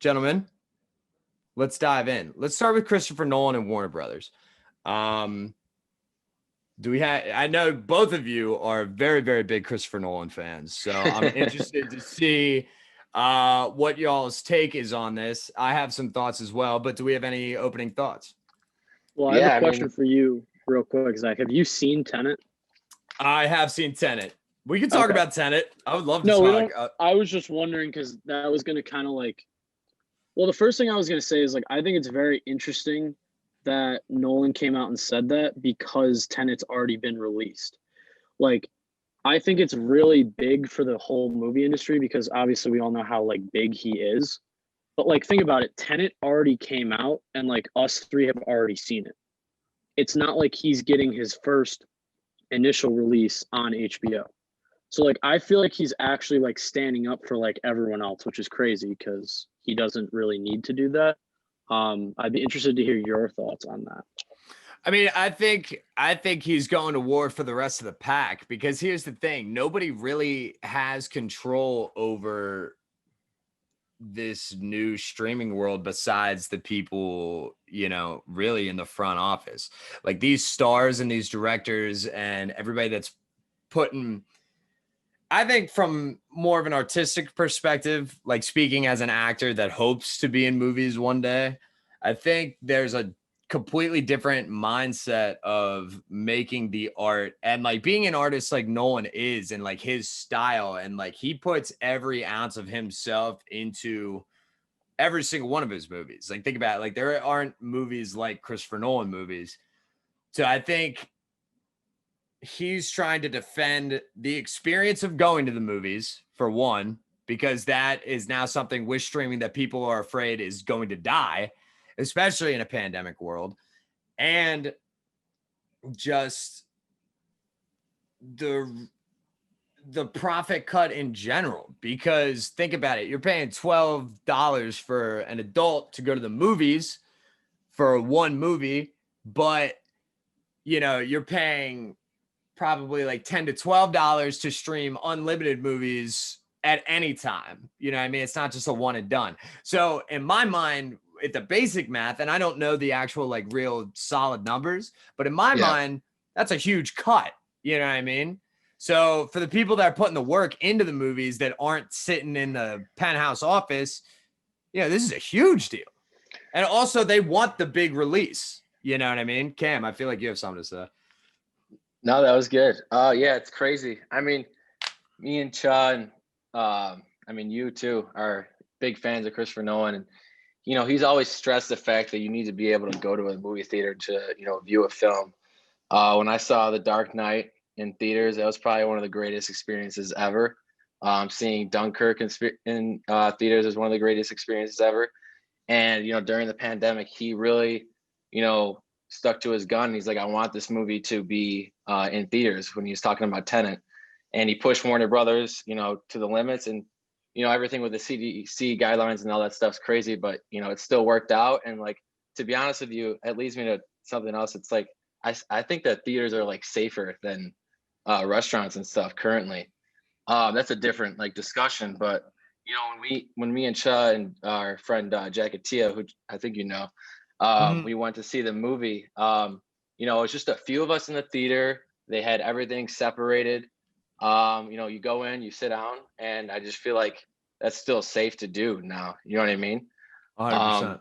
gentlemen, let's dive in. Let's start with Christopher Nolan and Warner Brothers. Do we have? I know both of you are very, very big Christopher Nolan fans, so I'm interested to see what y'all's take is on this. I have some thoughts as well, but do we have any opening thoughts? Well, I have a question for you real quick, Zach. Have you seen Tenet? I have seen Tenet. We can talk about Tenet. I would love to No, talk. we don't. I was just wondering because that was going to kind of the first thing I was going to say is I think it's very interesting that Nolan came out and said that because Tenet's already been released. I think it's really big for the whole movie industry because obviously we all know how big he is. But think about it, Tenet already came out and us three have already seen it. It's not like he's getting his first initial release on HBO. So I feel like he's actually standing up for everyone else, which is crazy because he doesn't really need to do that. I'd be interested to hear your thoughts on that. I mean, I think he's going to war for the rest of the pack because here's the thing. Nobody really has control over this new streaming world besides the people, really in the front office. These stars and these directors and everybody that's putting, I think from more of an artistic perspective, speaking as an actor that hopes to be in movies one day, I think there's a completely different mindset of making the art and being an artist like Nolan is and his style and he puts every ounce of himself into every single one of his movies. Think about it, there aren't movies like Christopher Nolan movies. So I think he's trying to defend the experience of going to the movies for one, because that is now something with streaming that people are afraid is going to die, especially in a pandemic world, and just the profit cut in general. Because think about it, you're paying $12 for an adult to go to the movies for one movie, but you're paying probably $10 to $12 to stream unlimited movies at any time. It's not just a one and done. So in my mind, at the basic math, and I don't know the actual real solid numbers, but in my mind, that's a huge cut. You know what I mean? So for the people that are putting the work into the movies that aren't sitting in the penthouse office, this is a huge deal. And also they want the big release. You know what I mean? Cam, I feel like you have something to say. No, that was good. Yeah, it's crazy. I mean, me and Cha and you too are big fans of Christopher Nolan, and he's always stressed the fact that you need to be able to go to a movie theater to view a film. When I saw The Dark Knight in theaters, that was probably one of the greatest experiences ever. Seeing Dunkirk in theaters is one of the greatest experiences ever. And during the pandemic, he really stuck to his gun. He's like, I want this movie to be in theaters when he was talking about Tenet. And he pushed Warner Brothers, to the limits. And, everything with the CDC guidelines and all that stuff's crazy, but, it still worked out. And to be honest with you, it leads me to something else. It's I think that theaters are safer than restaurants and stuff currently. That's a different discussion. But, when me and Cha and our friend Jack Atia, who I think we went to see the movie. It was just a few of us in the theater. They had everything separated. You go in, you sit down, and I just feel like that's still safe to do now. You know what I mean? 100%.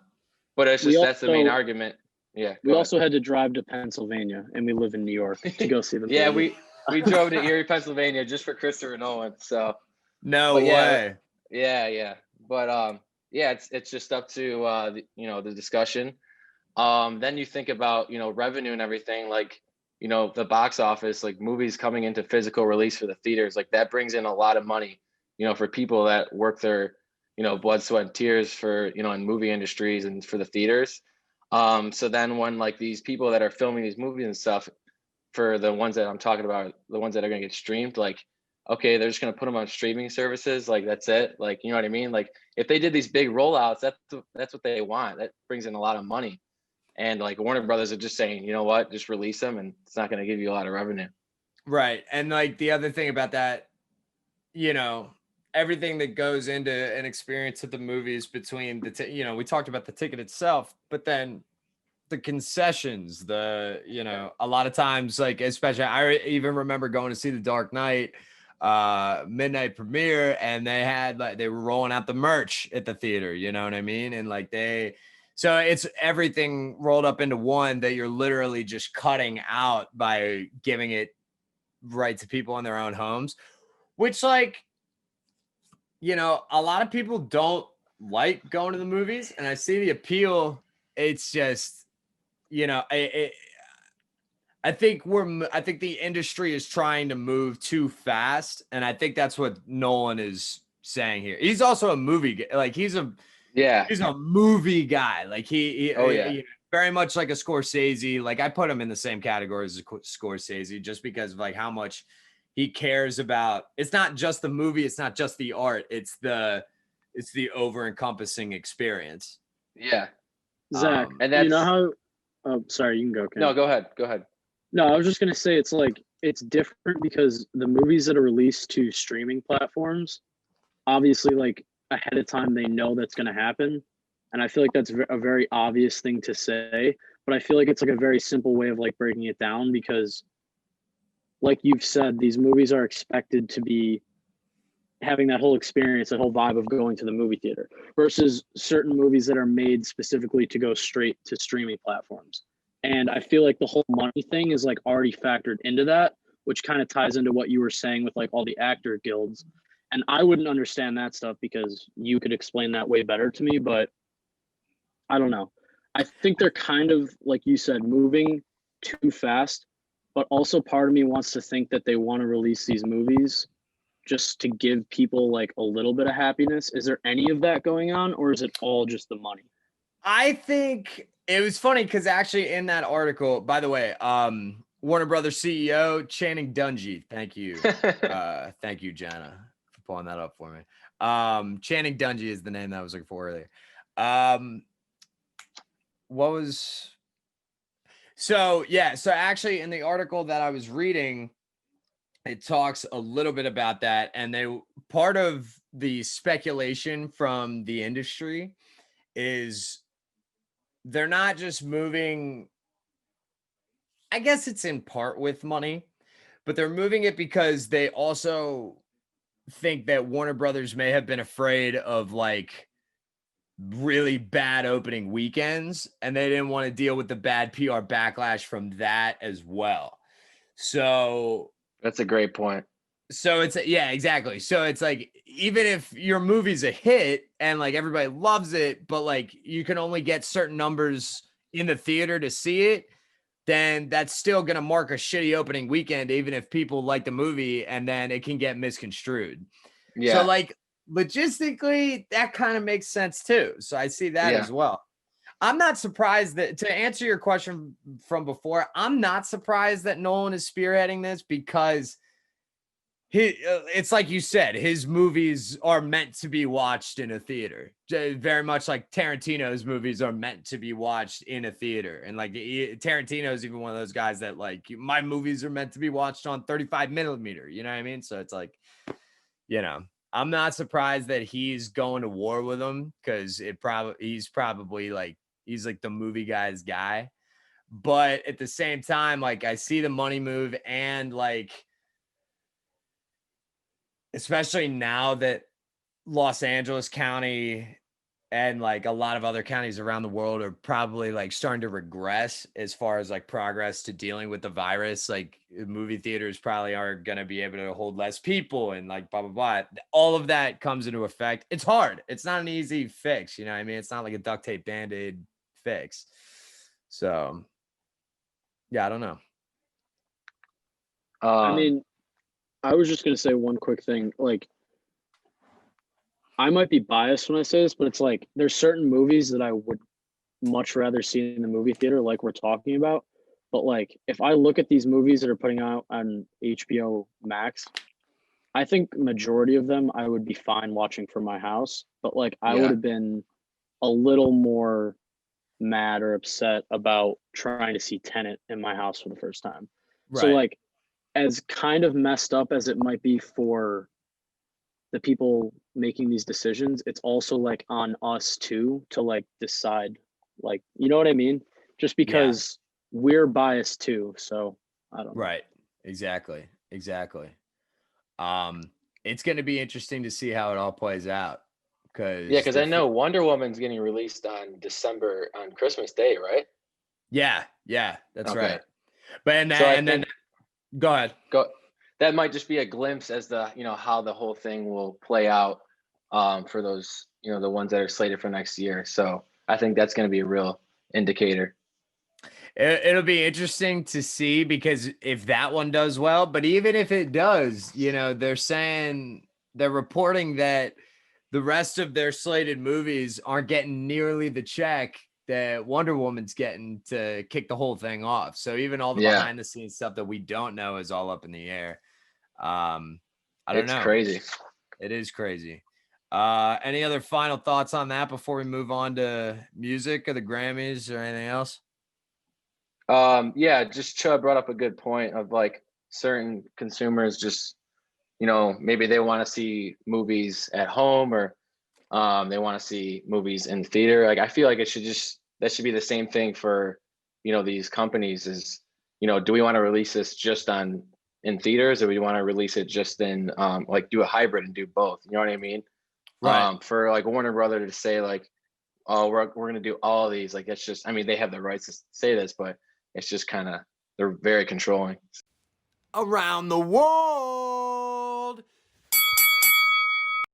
But it's just that's the main argument. Yeah. We also had to drive to Pennsylvania, and we live in New York to go see the movie. Yeah, we drove to Erie, Pennsylvania, just for Christopher Nolan. So no way. Yeah. But it's just up to the discussion. Then you think about revenue and everything, the box office, movies coming into physical release for the theaters, that brings in a lot of money for people that work their blood, sweat, and tears for in movie industries and for the theaters. So then when these people that are filming these movies and stuff, for the ones that I'm talking about, the ones that are going to get streamed, okay, they're just going to put them on streaming services, that's it, you know what I mean? If they did these big rollouts, that's what they want. That brings in a lot of money. And Warner Brothers are just saying, you know what, just release them, and it's not going to give you a lot of revenue. Right. And the other thing about that, everything that goes into an experience at the movies between we talked about the ticket itself, but then the concessions, a lot of times, like, especially I even remember going to see The Dark Knight midnight premiere, and they were rolling out the merch at the theater, you know what I mean? And like so it's everything rolled up into one that you're literally just cutting out by giving it right to people in their own homes, which, like, a lot of people don't like going to the movies, and I see the appeal. It's just, I think the industry is trying to move too fast, and I think that's what Nolan is saying here. He's also a movie, like he's a movie guy. Like he very much like a Scorsese. Like I put him in the same category as a Scorsese, just because of like how much he cares about. It's not just the movie, it's not just the art, it's the over encompassing experience. Yeah. Zach, and that's, you know how? Oh, sorry, you can go. Ken. No, go ahead. No, I was just gonna say it's like it's different because the movies that are released to streaming platforms, obviously, like ahead of time, they know that's gonna happen, and I feel like that's a very obvious thing to say. But I feel like it's like a very simple way of like breaking it down because, like you've said, these movies are expected to be having that whole experience, that whole vibe of going to the movie theater versus certain movies that are made specifically to go straight to streaming platforms. And I feel like the whole money thing is like already factored into that, which kind of ties into what you were saying with like all the actor guilds. And I wouldn't understand that stuff because you could explain that way better to me, but I don't know. I think they're kind of, like you said, moving too fast, but also part of me wants to think that they want to release these movies just to give people like a little bit of happiness. Is there any of that going on, or is it all just the money? I think it was funny because actually in that article, by the way, Warner Brothers CEO Channing Dungey, thank you, thank you, Jenna, for pulling that up for me. Channing Dungey is the name that I was looking for earlier. So actually in the article that I was reading, it talks a little bit about that, and part of the speculation from the industry is they're not just moving, I guess it's in part with money, but they're moving it because they also think that Warner Brothers may have been afraid of like really bad opening weekends, and they didn't want to deal with the bad PR backlash from that as well. So that's a great point. So exactly. So it's like, even if your movie's a hit and like everybody loves it, but like you can only get certain numbers in the theater to see it, then that's still going to mark a shitty opening weekend, even if people like the movie, and then it can get misconstrued. Yeah. So like logistically, that kind of makes sense too. So I see that as well. I'm not surprised that, to answer your question from before, I'm not surprised that Nolan is spearheading this because it's like you said, his movies are meant to be watched in a theater, very much like Tarantino's movies are meant to be watched in a theater. And like Tarantino's even one of those guys that like, my movies are meant to be watched on 35 millimeter, you know what I mean? So it's like, I'm not surprised that he's going to war with him, because he's probably like, he's like the movie guy's guy. But at the same time, like I see the money move, and like, especially now that Los Angeles County and like a lot of other counties around the world are probably like starting to regress as far as like progress to dealing with the virus. Like movie theaters probably are going to be able to hold less people, and like blah, blah, blah. All of that comes into effect. It's hard. It's not an easy fix. You know what I mean? It's not like a duct tape Band-Aid fix. So yeah, I don't know. I mean, I was just going to say one quick thing. Like, I might be biased when I say this, but it's like there's certain movies that I would much rather see in the movie theater, like we're talking about. But like, if I look at these movies that are putting out on HBO Max, I think majority of them I would be fine watching from my house. But like, I would have been a little more mad or upset about trying to see Tenet in my house for the first time. Right. So like, as kind of messed up as it might be for the people making these decisions, it's also like on us too to like decide, like, you know what I mean? Just because we're biased too. So I don't know. Right. Exactly. It's going to be interesting to see how it all plays out because Yeah, because I know Wonder Woman's getting released on Christmas Day, right? yeah, that's Okay. right. But So I and then think go ahead. that might just be a glimpse as to how the whole thing will play out for those the ones that are slated for next year. So I think that's going to be a real indicator. It'll be interesting to see because if that one does well, but even if it does, they're reporting that the rest of their slated movies aren't getting nearly the check that Wonder Woman's getting to kick the whole thing off. So even all the behind the scenes stuff that we don't know is all up in the air. I don't know. It's crazy. It is crazy. Any other final thoughts on that before we move on to music or the Grammys or anything else? Yeah, just Chubb brought up a good point of like certain consumers just, maybe they want to see movies at home or they want to see movies in theater. Like I feel like that should be the same thing for, these companies is, do we want to release this just in theaters or we want to release it just in like do a hybrid and do both? You know what I mean? Right. For like Warner Brother to say like, oh, we're going to do all of these. Like, it's just, I mean, they have the rights to say this, but it's just kind of, they're very controlling. Around the world.